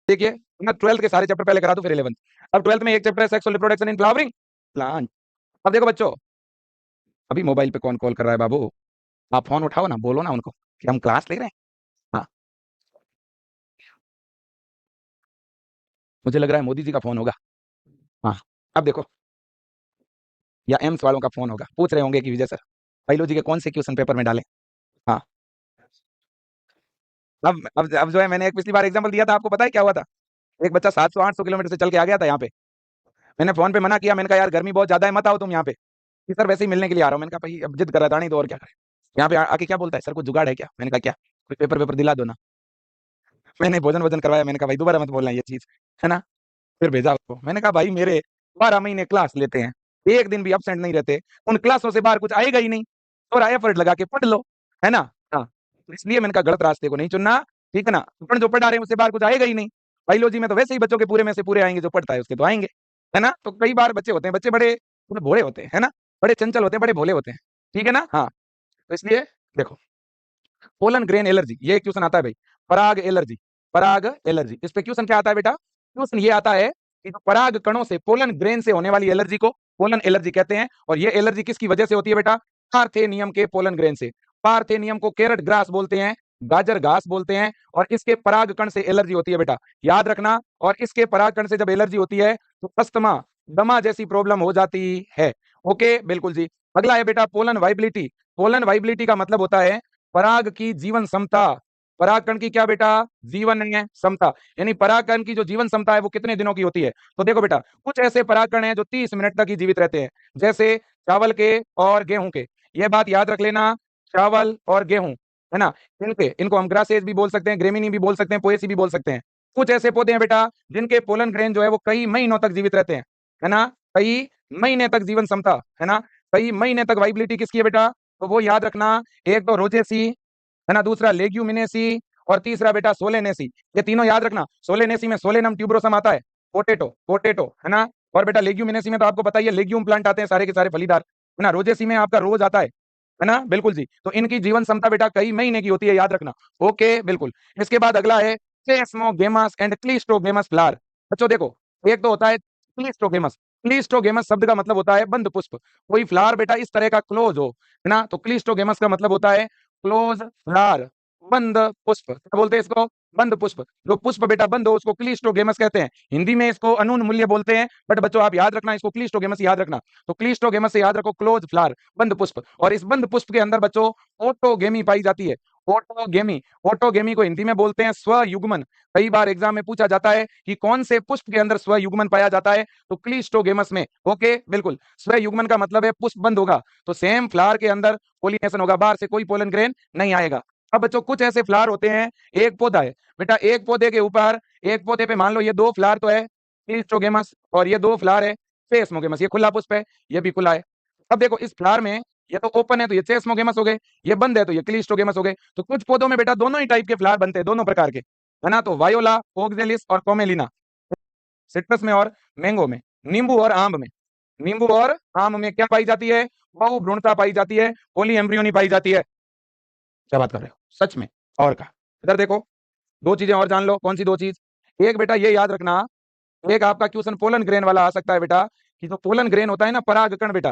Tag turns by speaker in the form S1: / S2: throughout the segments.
S1: देखिए मैं 12th के सारे चैप्टर पहले करा दूं फिर 11th। अब 12th में एक चैप्टर है sexual reproduction in flowering plant. अब देखो बच्चों, अभी मोबाइल पे कौन कॉल कर रहा है बाबू? आप फोन उठाओ ना, बोलो ना उनको कि हम क्लास ले रहे हैं। हाँ, मुझे लग रहा है मोदी जी का फोन होगा। हाँ, अब देखो, या एम्स वालों का फोन होगा, पूछ रहे होंगे कि विजय सर बायोलॉजी के कौन से क्वेश्चन पेपर में डालें। हाँ, अब जो है, मैंने एक पिछली बार एग्जाम्पल दिया था, आपको पता है क्या हुआ था? एक बच्चा 700-800 किलोमीटर से चल के आ गया था यहाँ पे। मैंने फोन पे मना किया, मैंने कहा यार गर्मी बहुत ज्यादा है, मत आओ तुम यहाँ पे। कि सर वैसे ही मिलने के लिए आ रहा हूँ। मैंने कहा भाई अब जिद कर रहा था नहीं तो और क्या करें। यहाँ पे आके क्या बोलता है, सर कुछ जुगाड़ है क्या? मैंने कहा क्या? कोई पेपर वेपर दिला दो ना। मैंने भोजन वोजन करवाया, मैंने कहा भाई दोबारा मत बोलना ये चीज, है ना। फिर भेजा उसको, मैंने कहा भाई मेरे 12 महीने क्लास लेते हैं, एक दिन भी एबसेंट नहीं रहते, उन क्लासों से बाहर कुछ आएगा ही नहीं, थोड़ा एफर्ट लगा के पढ़ लो, है ना। हाँ, तो इसलिए मैंने कहा गलत रास्ते को नहीं चुनना, ठीक है ना। अपन जो पढ़ा रहे हैं उससे बाहर कुछ आएगा ही नहीं। बायोलॉजी में तो वैसे ही बच्चों के पूरे में से पूरे आएंगे, जो पढ़ता है उसके तो आएंगे, है ना। तो कई बार बच्चे होते हैं, बच्चे बड़े बड़े भोले होते हैं, है ना, बड़े चंचल होते हैं, बड़े भोले होते हैं, ठीक है ना। हाँ, तो इसलिए देखो, पोलन ग्रेन एलर्जी, ये क्वेश्चन आता है भाई। पराग एलर्जी, पराग एलर्जी, इस पे क्वेश्चन क्या आता है बेटा? क्वेश्चन ये आता है कि जो पराग कणों से, पोलन ग्रेन से होने वाली एलर्जी को पोलन एलर्जी कहते हैं। और ये एलर्जी किसकी वजह से होती है बेटा? पार्थेनियम के पोलन ग्रेन से। पार्थेनियम को कैरेट ग्रास बोलते हैं, गाजर घास बोलते हैं, और इसके पराग कण से एलर्जी होती है बेटा, याद रखना। और इसके पराग कण से जब एलर्जी होती है तो अस्थमा, दमा जैसी प्रॉब्लम हो जाती है। ओके, बिल्कुल जी। अगला है बेटा पोलन वाइबिलिटी। पोलन वाइबिलिटी का मतलब होता है पराग की जीवन क्षमता। परागकण की क्या बेटा? जीवन है क्षमता। यानी परागकण की जो जीवन क्षमता है वो कितने दिनों की होती है? तो देखो बेटा, कुछ ऐसे परागकण हैं जो 30 मिनट तक ही जीवित रहते हैं, जैसे चावल के और गेहूं के। ये बात याद रख लेना, चावल और गेहूं, है ना। इनको हम ग्रासेज भी बोल सकते हैं, ग्रेमिनी भी बोल सकते हैं, पोएसी भी बोल सकते हैं। कुछ ऐसे पौधे हैं बेटा जिनके पोलन ग्रेन जो है वो कई महीनों तक जीवित रहते हैं, है ना। कई महीने तक जीवन क्षमता, है ना। कई महीने तक वाइबिलिटी किसकी है बेटा? तो वो याद रखना, एक तो रोजेसी, है ना, दूसरा लेग्यूमिनेसी, और तीसरा बेटा सोलेनेसी। ये तीनों याद रखना। सोलेनेसी में सोलेनम ट्यूबरोसम आता है, पोटेटो पोटेटो, है ना। और बेटा लेग्यूमिनेसी में तो आपको पता ही है, लेग्यूम प्लांट आते हैं सारे के सारे फलीदार, है ना। रोजेसी में आपका रोज आता है ना, बिल्कुल जी। तो इनकी जीवन क्षमता बेटा कई महीने की होती है, याद रखना। ओके, बिल्कुल। इसके बाद अगला है सेस्मोगेमस एंड क्लिस्टोगेमस फ्लावर। बच्चों देखो, एक तो होता है क्लिस्टोगेमस। क्लिस्टोगेमस शब्द का मतलब होता है बंद पुष्प। कोई फ्लावर बेटा इस तरह का क्लोज हो, है ना, तो क्लिस्टोगेमस का मतलब होता है क्लोज फ्लावर, बंद पुष्प। क्या बोलते हैं इसको? बंद पुष्प। जो पुष्प बेटा बंद हो उसको क्लिस्टोगेमस कहते हैं। हिंदी में इसको अनून मूल्य बोलते हैं, बट बच्चों आप याद रखना, इसको क्लिस्टोगेमस याद रखना। तो क्लिस्टोगेमस से याद रखो क्लोज फ्लावर, बंद पुष्प। और इस बंद पुष्प के अंदर बच्चों ऑटोगेमी पाई जाती है। ऑटोगेमी, ऑटोगेमी को हिंदी में बोलते हैं स्वयुग्मन। कई बार एग्जाम में पूछा जाता है कि कौन से पुष्प के अंदर स्वयुग्मन पाया जाता है, तो क्लिस्टोगेमस में। ओके, बिल्कुल। स्वयुग्मन का मतलब है पुष्प बंद होगा, तो सेम फ्लावर के अंदर पोलिनेशन होगा, बाहर से कोई पोलन ग्रेन नहीं आएगा। अब बच्चों कुछ ऐसे फ्लावर होते हैं, एक पौधा है बेटा, एक पौधे के ऊपर, एक पौधे पे मान लो ये दो फ्लावर तो है क्लिस्टोगेमस, और ये दो फ्लावर है सेस्मोगेमस। ये खुला पुष्प है, ये भी खुला है। अब देखो इस फ्लावर में, ये तो ओपन है तो ये सेस्मोगेमस हो गए, ये बंद है तो ये क्लिस्टोगेमस हो गए। तो कुछ पौधों में बेटा दोनों ही टाइप के फ्लावर बनते हैं, दोनों प्रकार के, है ना। तो वायोला, ओक्जेलिस और कोमेलिना, सिट्रस में और मैंगो में। नींबू और आम में, नींबू और आम में क्या पाई जाती है? बहुभ्रूणता पाई जाती है, पोली एम्ब्रियोनी पाई जाती है। क्या बात कर रहे हो, सच में? और का इधर देखो, दो चीजें और जान लो। कौन सी दो चीज? एक बेटा ये याद रखना, एक आपका क्वेश्चन पोलन ग्रेन वाला आ सकता है बेटा, कि जो पोलन ग्रेन होता है ना, परागकण बेटा,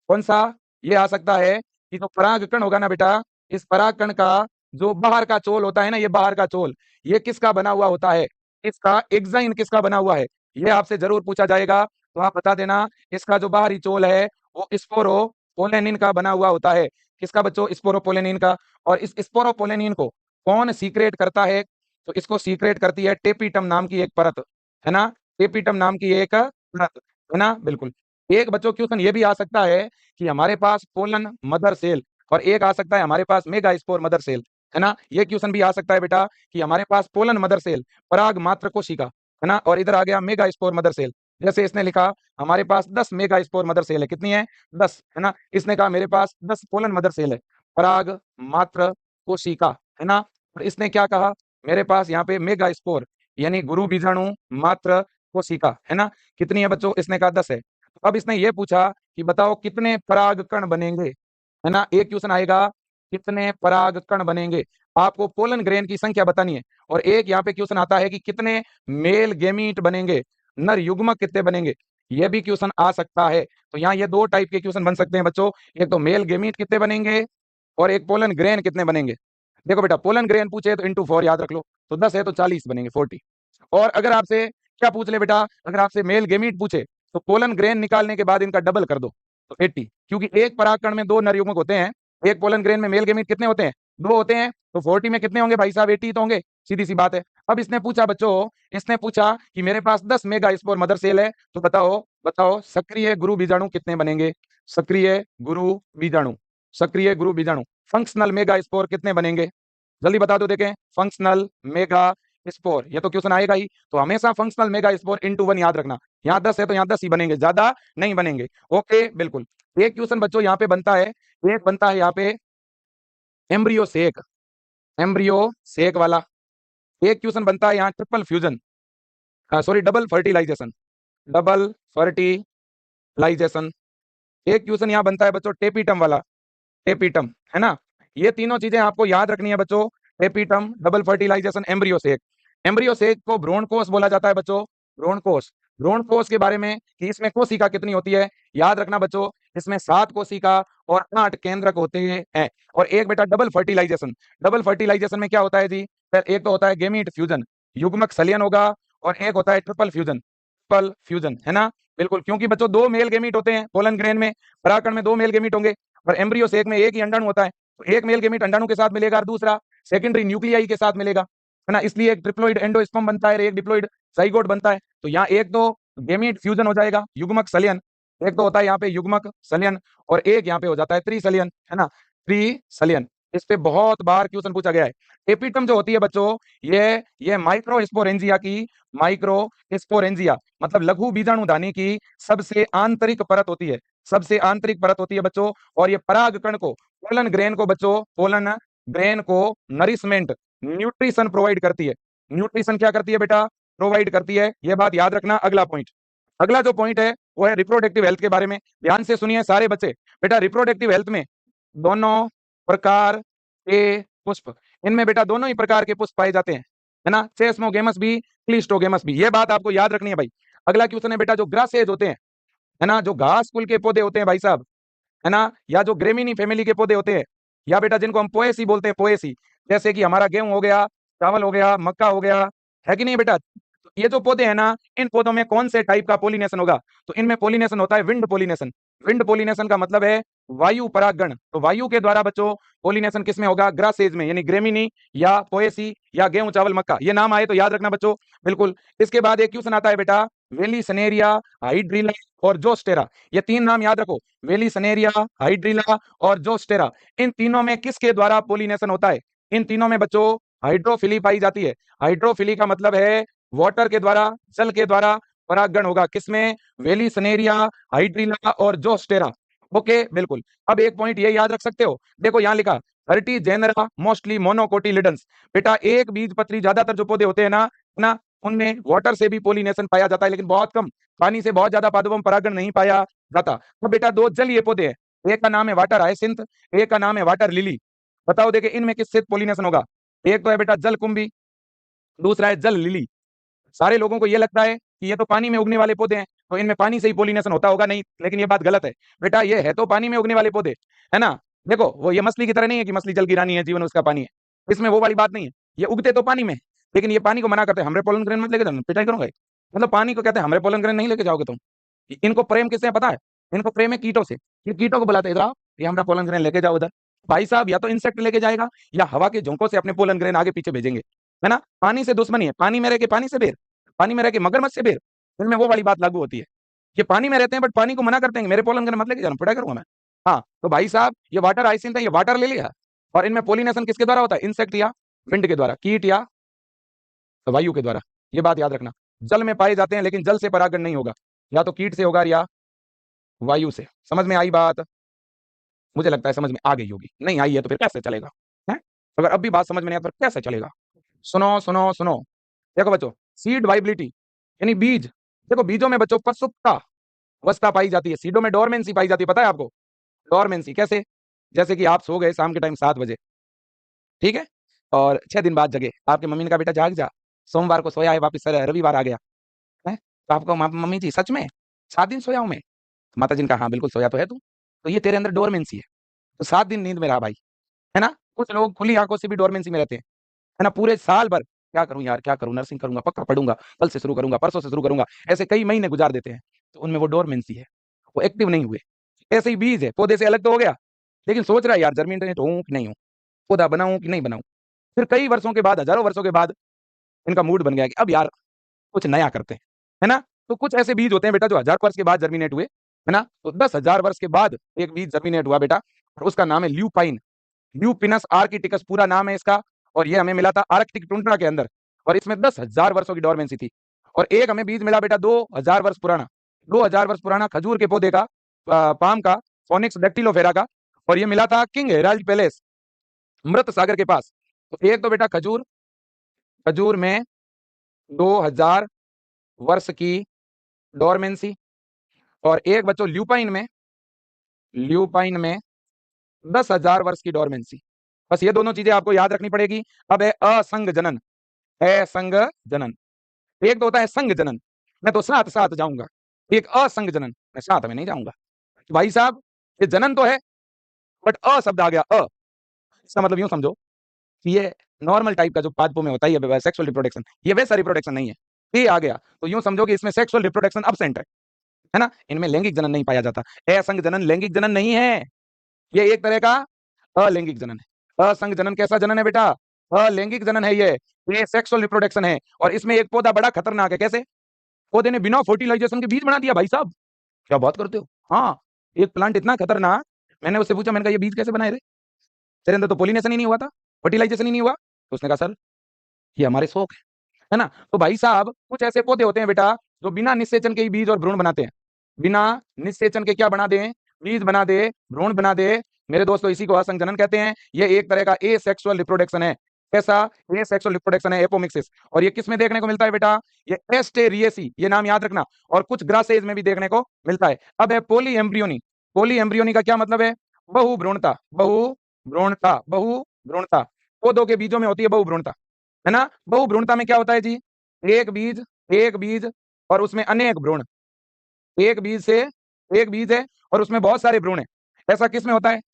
S1: कौन सा? ये आ सकता है कि जो परागकण होगा ना बेटा, इस परागकण का जो बाहर का चोल होता है ना, ये बाहर का चोल, ये किसका बना हुआ होता है? इसका एग्जाइन किसका बना हुआ है? ये आपसे जरूर पूछा जाएगा, तो आप बता देना। इसका जो बाहरी चोल है वो स्पोरोपोलेनिन का बना हुआ होता है। किसका बच्चों? स्पोरोपोलेनिन का। और इस स्पोरोपोलेनिन को कौन सीक्रेट करता है? तो इसको सीक्रेट करती है टेपिटम नाम की एक परत, है ना। टेपिटम नाम की एक परत, है ना, बिल्कुल। एक बच्चों क्वेश्चन ये भी आ सकता है कि हमारे पास पोलन मदर सेल, और एक आ सकता है हमारे पास मेगा स्पोर मदर सेल, है ना। ये क्वेश्चन भी आ सकता है बेटा कि हमारे पास पोलन मदर सेल, पराग मात्र कोशिका, है ना, और इधर आ गया मेगा स्पोर मदर सेल। जैसे इसने लिखा हमारे पास 10 मेगा स्पोर मदर सेल है, कितनी है? 10, है ना। इसने कहा मेरे पास 10 पोलन मदर सेल है, पराग मात्र कोशिका, है ना। और इसने क्या कहा? मेरे पास यहाँ पे मेगा स्पोर यानी गुरु बीजाणु मात्र कोशिका, है ना। कितनी है बच्चों? इसने कहा 10 है। अब इसने ये पूछा कि बताओ कितने पराग कण बनेंगे, है ना। एक क्वेश्चन आएगा, कितने पराग कण बनेंगे। आपको पोलन ग्रेन की संख्या बतानी है। और एक यहाँ पे क्वेश्चन आता है कि कितने मेल गेमीट बनेंगे, नर युग्मक कितने बनेंगे, ये भी क्वेश्चन आ सकता है। तो यहाँ ये दो टाइप के क्वेश्चन बन सकते हैं बच्चों, एक तो मेल गेमीट कितने बनेंगे और एक पोलन ग्रेन कितने बनेंगे। देखो बेटा, पोलन ग्रेन पूछे तो इंटू 4 याद रख लो, तो 10 है तो 40 बनेंगे, 40। और अगर आपसे क्या पूछ ले बेटा, अगर आपसे मेल गेमीट पूछे तो पोलन ग्रेन निकालने के बाद इनका डबल कर दो, तो 80, क्योंकि एक परागकण में दो नर युग्मक होते हैं। एक पोलन ग्रेन में मेल गेमीट कितने होते हैं, दो होते हैं, तो 40 में कितने होंगे भाई साहब, 80 तो होंगे, सीधी सी बात है। अब इसने पूछा बच्चों, इसने पूछा कि मेरे पास 10 मेगा स्पोर मदर सेल है, तो बताओ बताओ सक्रिय गुरु बीजाणु कितने बनेंगे, सक्रिय गुरु बीजाणु, सक्रिय गुरु बीजाणु फंक्शनल मेगा स्पोर कितने बनेंगे, जल्दी बता दो देखें। फंक्शनल मेगा स्पोर, ये तो क्वेश्चन आएगा ही, तो हमेशा फंक्शनल मेगा स्पोर इंटू 1 याद रखना। यहाँ 10 है तो यहाँ 10 ही बनेंगे, ज्यादा नहीं बनेंगे। ओके बिल्कुल। एक क्वेश्चन बच्चों यहाँ पे बनता है, एक बनता है यहाँ पे एम्ब्रियो सेक, एम्ब्रियो सेक वाला। एक क्वेश्चन बनता है यहाँ triple fusion, sorry double fertilisation, double fertilisation. एक क्वेश्चन यहाँ बनता है बच्चों टेपिटम वाला, टेपिटम, है ना। ये तीनों चीजें आपको याद रखनी है बच्चों, tapetum, double fertilisation, embryo sac. Embryo sac को भ्रूण कोष बोला जाता है बच्चों, भ्रूण कोष। भ्रूण कोष के बारे में कि इसमें कोशिका कितनी होती है, याद रखना बच्चों, इसमें 7 कोशिका और 8 केंद्रक होते हैं। और एक बेटा डबल फर्टिलाइजेशन, डबल फर्टिलाइजेशन में क्या होता है जी, एक तो होता है गेमीट फ्यूजन, युग्मक संलयन होगा, और एक होता है ट्रिपल फ्यूजन, ट्रिपल फ्यूजन, है ना। बिल्कुल, क्योंकि बच्चों दो मेल गेमीट होते हैं पोलन ग्रेन में, परागकण में दो मेल गेमीट होंगे, और एम्ब्रियो सेक में एक ही अंडाणु होता है, तो एक मेल गेमीट अंडाणु के साथ मिलेगा और दूसरा सेकेंडरी न्यूक्लियाई के साथ मिलेगा, है ना। इसलिए एक ट्रिप्लोइड एंडोस्पर्म बनता है, एक डिप्लोइड जाइगोट बनता है। तो यहाँ एक तो गेमीट फ्यूजन हो जाएगा, युग्मक संलयन, एक तो होता है यहाँ पे युग्मक संलयन, और एक यहाँ पे हो जाता है त्रिसंलयन, है ना, त्रिसंलयन। इस पे बहुत बार क्वेश्चन पूछा गया है। एपिटम जो होती है बच्चों, ये माइक्रोस्पोरेंजिया की, माइक्रोस्पोरेंजिया मतलब लघु बीजाणुधानी की सबसे आंतरिक परत होती है, सबसे आंतरिक परत होती है बच्चों। और ये परागकण को, पोलन ग्रेन को बच्चों, पोलन ग्रेन को नरिशमेंट, न्यूट्रिशन प्रोवाइड करती है। न्यूट्रिशन क्या करती है बेटा, प्रोवाइड करती है, ये बात याद रखना। अगला पॉइंट, अगला जो पॉइंट है वो है रिप्रोडक्टिव हेल्थ के बारे में। ध्यान से सुनिए सारे बच्चे। बेटा रिप्रोडक्टिव हेल्थ में दोनों प्रकार के पुष्प, इनमें बेटा दोनों ही प्रकार के पुष्प पाए जाते हैं, है ना, सेस्मोगेमस भी, क्लिस्टोगेमस भी, ये बात आपको याद रखनी है भाई। अगला क्वेश्चन है बेटा जो ग्रासेज होते हैं, है ना, जो घास कुल के पौधे होते हैं भाई साहब, है ना, या जो ग्रेमिनी फैमिली के पौधे होते हैं, या बेटा जिनको हम पोएसी बोलते हैं, पोएसी, जैसे कि हमारा गेहूं हो गया, चावल हो गया, मक्का हो गया, है कि नहीं बेटा। तो ये जो पौधे हैं ना, इन पौधों में कौन से टाइप का पोलिनेशन होगा, तो इनमें पोलिनेशन होता है विंड पोलिनेशन। विंड पोलिनेशन का मतलब है वायु परागण, तो वायु के द्वारा बच्चों पोलिनेशन किसमें होगा, ग्रासेज में, यानी ग्रेमिनी या पोएसी या गेहूं चावल मक्का, ये नाम आए तो याद रखना बच्चों। बिल्कुल। इसके बाद एक क्वेश्चन आता है बेटा वेलिसनेरिया, हाइड्रिला और जोस्टेरा, ये तीन नाम याद रखो, वेलिसनेरिया, हाइड्रिला और जोस्टेरा। इन तीनों में किसके द्वारा पोलिनेशन होता है, इन तीनों में बच्चों हाइड्रोफिली पाई जाती है। हाइड्रोफिली का मतलब है वाटर के द्वारा, जल के द्वारा परागण होगा, किसमें, वेलिसनेरिया, हाइड्रिला और जोस्टेरा। ओके बिल्कुल। अब एक पॉइंट ये याद रख सकते हो, देखो यहाँ लिखा 30 जेनरा मोस्टली मोनोकोटिलिडन्स। बेटा एक बीज पत्री, ज्यादातर जो पौधे होते हैं ना, उनमें वाटर से भी पोलिनेशन पाया जाता है, लेकिन बहुत कम, पानी से बहुत ज्यादा पादपों में परागण नहीं पाया जाता। तो बेटा दो जलीय पौधे हैं, एक का नाम है वाटर हायसिंथ, एक का नाम है वाटर लिली। बताओ देखे इनमें किससे पोलिनेशन होगा, एक तो है बेटा जलकुंभी, दूसरा है जल लिली। सारे लोगों को ये लगता है कि ये तो पानी में उगने वाले पौधे हैं, तो इनमें पानी से ही पोलिनेशन होता होगा, नहीं, लेकिन ये बात गलत है बेटा, ये है तो पानी में उगने वाले पौधे, है ना। देखो वो ये मछली की तरह नहीं है कि मछली जल की रानी है, जीवन उसका पानी है, इसमें वो वाली बात नहीं है। ये उगते तो पानी में, लेकिन ये पानी को मना करते हैं, हमरे पोलन ग्रेन मत लेके जाना, पिटाई करूंगा। मतलब पानी को कहते हैं हमरे पोलन ग्रेन नहीं लेके जाओगे तुम। इनको प्रेम किससे है पता है, इनको प्रेम है कीटों से। ये कीटों को बुलाते इधर आओ, ये हमारा पोलन ग्रेन लेके जाओ उधर। भाई साहब या तो इंसेक्ट लेके जाएगा, या हवा के झोंकों से अपने पोलन ग्रेन आगे पीछे भेजेंगे, है ना। पानी से दुश्मनी है, पानी में रह के पानी से बेर, पानी में रह के मगरमच्छ से बेर, इनमें वो वाली बात लागू होती है। ये पानी में रहते हैं बट पानी को मना करते हैं, मेरे पोलन ग्रेन मत लेके जाना, पिटाई करूंगा मैं। हाँ तो भाई साहब ये वाटर हाइसिंथ है, ये वाटर ले लिया, और इनमें पोलिनेशन किसके द्वारा होता है, इंसेक्ट या विंड के द्वारा, कीट या वायु के द्वारा। ये बात याद रखना। जल में पाए जाते हैं लेकिन जल से परागण नहीं होगा, या तो कीट से होगा या वायु से। समझ में आई बात, मुझे लगता है समझ में आ गई होगी, नहीं आई है तो फिर कैसे चलेगा, है। अगर अब भी बात समझ में नहीं आती तो कैसे चलेगा। सुनो सुनो सुनो, देखो बच्चों सीड वाइबिलिटी यानी बीज, देखो बीजों में बच्चों प्रसुप्ता अवस्था पाई जाती है, सीडों में डोरमेंसी पाई जाती है, पता है आपको, डोरमेंसी कैसे, जैसे कि आप सो गए शाम के टाइम 7 बजे, ठीक है, और 6 दिन बाद जगे। आपकी मम्मी ने कहा बेटा जाग जा, सोमवार को सोया है वापस रविवार आ गया है। तो आपको मम्मी जी सच में 7 दिन सोया हूं मैं? माता जी ने कहा हाँ बिल्कुल सोया तो है तू, तो ये तेरे अंदर डोरमेंसी है। तो 7 दिन नींद में रहा भाई, है ना। कुछ लोग खुली आंखों से भी डोरमेंसी में रहते हैं, है ना, पूरे साल भर क्या करूं यार, क्या करूं, नर्सिंग करूंगा, पक्का पढ़ूंगा, कल से शुरू करूंगा, परसों से शुरू करूंगा, ऐसे कई महीने गुजार देते हैं। तो उनमें वो डोरमेंसी है, वो एक्टिव नहीं हुए। ऐसे ही बीज है, पौधे से अलग तो हो गया, लेकिन सोच रहा है यार जर्मिनेट हूं कि नहीं हूं, पौधा बनाऊं कि नहीं बनाऊं। फिर कई वर्षों के बाद, हजारों वर्षों के बाद इनका मूड बन गया कि अब यार कुछ नया करते हैं, है ना। तो कुछ ऐसे बीज होते हैं बेटा जो 1000 वर्ष के बाद जर्मिनेट हुए, है ना। तो 10,000 वर्ष के बाद एक बीज जर्मिनेट हुआ बेटा, और उसका नाम है ल्यूपाइन, ल्यूपिनस आर्किटिकस पूरा नाम है इसका। और ये हमें मिला था आर्कटिक टुंड्रा के अंदर, और इसमें 10,000 वर्षों की डोरमेंसी थी। और एक हमें बीज मिला बेटा 2000 वर्ष पुराना, 2000 वर्ष पुराना खजूर के पौधे का, पाम का, फोनिक्स डेक्टिलोफेरा का। और ये मिला था किंग हेराल्ड पैलेस, मृत सागर के पास। तो एक तो बेटा खजूर, खजूर में 2000 वर्ष की डोरमेंसी, और एक बच्चों ल्यूपाइन में, ल्यूपाइन में 10,000 वर्ष की डोरमेंसी। बस ये दोनों चीजें आपको याद रखनी पड़ेगी। अब है असंग जनन, असंग जनन। एक तो होता है संग जनन, मैं तो साथ साथ जाऊंगा। एक असंग जनन, मैं साथ में नहीं जाऊंगा। तो भाई साहब ये जनन तो है, बट अ शब्द आ गया, इसका मतलब यूं समझो कि ये नॉर्मल टाइप का जो पादपों में होता है ये सेक्सुअल रिप्रोडक्शन, ये वैसा रिप्रोडक्शन नहीं है। ये आ गया तो यूं समझो कि इसमें सेक्सुअल रिप्रोडक्शन अब्सेंट है ना। इनमें लैंगिक जनन नहीं पाया जाता। असंग जनन लैंगिक जनन नहीं है, ये एक तरह का अलैंगिक जनन है। असंग जनन कैसा जनन है बेटा? अलैंगिक जनन है ये सेक्सुअल रिप्रोडक्शन है। और इसमें एक पौधा बड़ा खतरनाक है। कैसे? पौधे ने बिना फर्टिलाइजेशन के बीज बना दिया भाई साहब। क्या बात करते हो? हाँ, एक प्लांट इतना खतरनाक, मैंने उससे पूछा, मैंने कहा ये बीज कैसे बनाए रे, तेरे अंदर तो पोलिनेशन ही नहीं हुआ था, फर्टिलाइजेशन ही नहीं हुआ। तो उसने कहा सर ये हमारे शौक है ना। तो भाई साहब कुछ ऐसे पौधे होते हैं बेटा जो बिना निषेचन के ही बीज और भ्रूण बनाते हैं। बिना निषेचन के क्या बना दें? बीज बना दे, भ्रूण बना दे। मेरे दोस्तों इसी को असंजनन कहते हैं। ये एक तरह का ए सेक्सुअल रिप्रोडक्शन है। कैसा? ए सेक्सुअल रिप्रोडक्शन है, एपोमिक्सिस। और ये किस में देखने को मिलता है बेटा? ये एस्टेरिएसी, ये नाम याद रखना। और कुछ ग्रासेज में भी देखने को मिलता है। अब है पोली एम्ब्रियोनी। पोली एम्ब्रियोनी का क्या मतलब है? बहु भ्रूणता, बहु भ्रूणता, बहु भ्रूणता। पौधों के बीजों में होती है बहु भ्रूणता, है ना। बहु भ्रूणता में क्या होता है जी? एक बीज, एक बीज और उसमें अनेक भ्रूण। एक बीज से, एक बीज है और उसमें बहुत सारे भ्रूण है। ऐसा किस में होता है?